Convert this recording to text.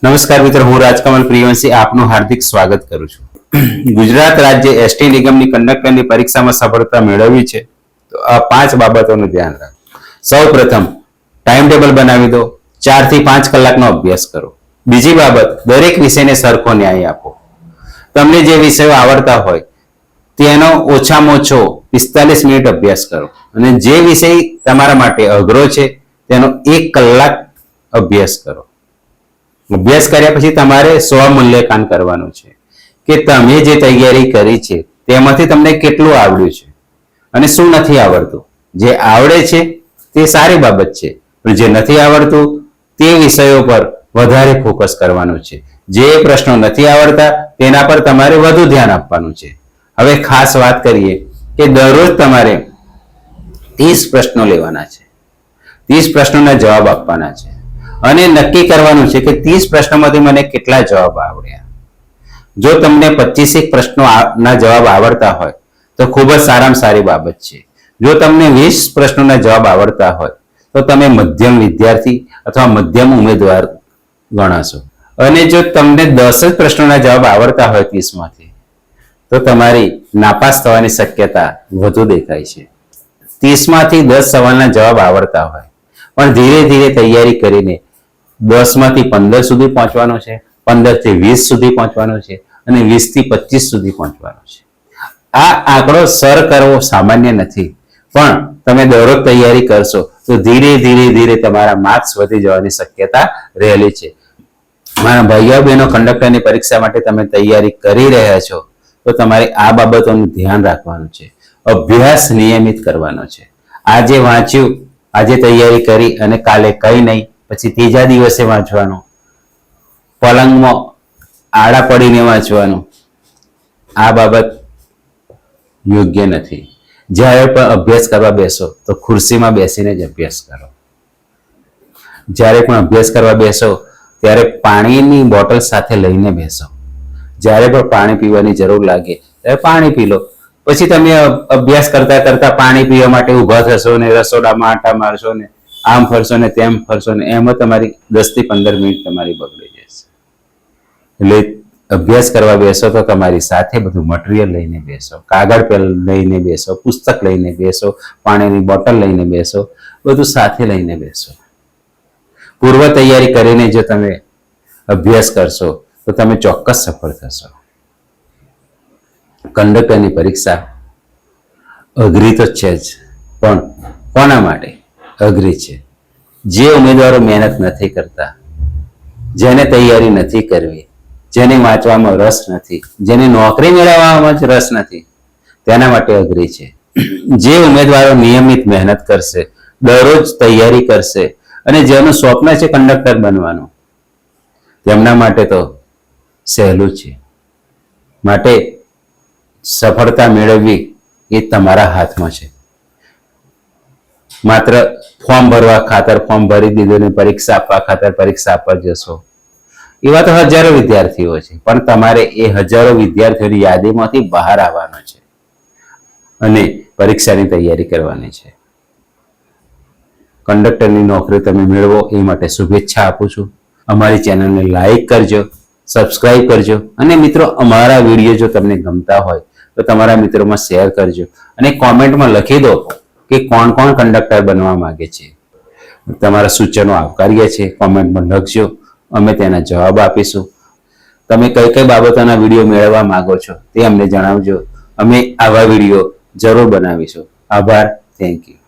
નમસ્કાર મિત્રો, હું રાજકમલ પ્રિયવંશી આપનું હાર્દિક સ્વાગત કરું છું. ગુજરાત રાજ્ય એસટી નિગમની કંડક્ટરની પરીક્ષામાં સફળતા મેળવી છે તો આ 5 બાબતોનું ધ્યાન રાખો. સૌપ્રથમ ટાઈમ ટેબલ બનાવી દો, 4 થી 5 કલાકનો અભ્યાસ કરો. બીજી બાબત, દરેક વિષયને સરખો ન્યાય આપો. તમને જે વિષયો આવડતા હોય તેનો ઓછામાં ઓછો 45 મિનિટ અભ્યાસ કરો અને જે વિષય તમારા માટે અઘરો છે તેનો 1 કલાક અભ્યાસ કરો. અભ્યાસ કર્યા પછી તમારે સ્વમૂલ્યાંકન કરવાનું છે કે તમે જે તૈયારી કરી છે તેમાંથી તમને કેટલું આવડ્યું છે અને શું નથી આવડતું. જે આવડે છે તે સારી બાબત છે, પણ જે નથી આવડતું તે વિષયો પર વધારે ફોકસ કરવાનું છે. જે પ્રશ્નો નથી આવડતા તેના પર તમારે વધુ ધ્યાન આપવાનું છે. હવે ખાસ વાત કરીએ કે દરરોજ તમારે 30 પ્રશ્નો લેવાના છે, 30 પ્રશ્નોના જવાબ આપવાના છે અને નક્કી કરવાનું છે કે 30 પ્રશ્નોમાંથી મને કેટલા જવાબ આવડ્યા. જો તમને 25 પ્રશ્નોના જવાબ આવડતા હોય તો ખૂબ જ સારામાં સારી બાબત છે. જો તમને 20 પ્રશ્નોના જવાબ આવડતા હોય તો તમે મધ્યમ વિદ્યાર્થી અથવા મધ્યમ ઉમેદવાર ગણાશો. અને જો તમને 10 જ પ્રશ્નોના જવાબ આવડતા હોય 30 માંથી તો તમારી નાપાસ થવાની શક્યતા વધુ દેખાય છે. 30 માંથી 10 સવાલના જવાબ આવડતા હોય પણ ધીરે ધીરે તૈયારી કરીને 10 માંથી 15 સુધી પહોંચવાનો છે, 15 થી 20 સુધી પહોંચવાનો છે અને 20 થી 25 સુધી પહોંચવાનો છે. આ આંકડો સર કરવો સામાન્ય નથી, પણ તમે દરરોજ તૈયારી કરશો તો ધીરે ધીરે ધીરે તમારા માર્ક્સ વધી જવાની શક્યતા રહેલી છે. મારા ભાઈઓ બહેનો, કંડક્ટરની પરીક્ષા માટે તમે તૈયારી કરી રહ્યા છો તો તમારે આ બાબતોનું ધ્યાન રાખવાનું છે. અભ્યાસ નિયમિત કરવાનો છે. આજે વાંચ્યું, આજે તૈયારી કરી અને કાલે કઈ નહીં, પછી ત્રીજા દિવસે વાંચવાનું, પલંગમાં આડા પડીને વાંચવાનું, આ બાબત યોગ્ય નથી. જ્યારે પણ અભ્યાસ કરવા બેસો તો ખુરશીમાં બેસીને જ અભ્યાસ કરો. જ્યારે પણ અભ્યાસ કરવા બેસો ત્યારે પાણીની બોટલ સાથે લઈને બેસો. જ્યારે પણ પાણી પીવાની જરૂર લાગે ત્યારે પાણી પી લો. પછી તમે અભ્યાસ કરતા કરતા પાણી પીવા માટે ઊભા થશો ને રસોડામાં આંટા મારશો ને આમ ફરશો ને તેમ ફરશો ને એમાં તમારી 10 થી 15 મિનિટ તમારી બગડી જશે. એટલે અભ્યાસ કરવા બેસો તો તમારી સાથે બધું મટીરિયલ લઈને બેસો, કાગળ પેન લઈને બેસો, પુસ્તક લઈને બેસો, પાણીની બોટલ લઈને બેસો, બધું સાથે લઈને બેસો. પૂર્વ તૈયારી કરીને જો તમે અભ્યાસ કરશો તો તમે ચોક્કસ સફળ થશો. કંડક્ટરની પરીક્ષા અઘરી તો છે જ, પણ કોના માટે અઘરી છે? જે ઉમેદવારો મહેનત નથી કરતા, જેને તૈયારી નથી કરવી, જેને વાંચવામાં રસ નથી, જેને નોકરી મેળવવામાં જ રસ નથી, તેના માટે અઘરી છે. જે ઉમેદવારો નિયમિત મહેનત કરશે, દરરોજ તૈયારી કરશે અને જેનું સ્વપ્ન છે કંડક્ટર બનવાનું, તેમના માટે તો સહેલું છે. માટે સફળતા મેળવવી એ તમારા હાથમાં છે. માત્ર ફોર્મ ભરવા ખાતર ફોર્મ ભરી દીધું ને પરીક્ષા આપવા ખાતર પરીક્ષા આપવા જશો, એવા તો હજારો વિદ્યાર્થીઓ છે, પણ તમારે એ હજારો વિદ્યાર્થીઓની યાદીમાંથી બહાર આવવાનો છે અને પરીક્ષાની તૈયારી કરવાની છે. કંડક્ટરની નોકરી તમે મેળવો એ માટે શુભેચ્છા આપું છું. અમારી ચેનલને લાઈક કરજો, સબસ્ક્રાઇબ કરજો અને મિત્રો, અમારા વિડીયો જો તમને ગમતા હોય તો તમારા મિત્રોમાં શેર કરજો અને કોમેન્ટમાં લખી દો કે કોણ કોણ કંડક્ટર બનવા માંગે છે. તમારા સૂચનો આવકાર્ય છે, કોમેન્ટમાં લખજો, અમે તેના જવાબ આપીશું. તમે કઈ કઈ બાબતોના વિડીયો મેળવવા માંગો છો તે અમને જણાવજો. અમે આવા વિડીયો જરૂર બનાવીશું. આભાર. Thank you.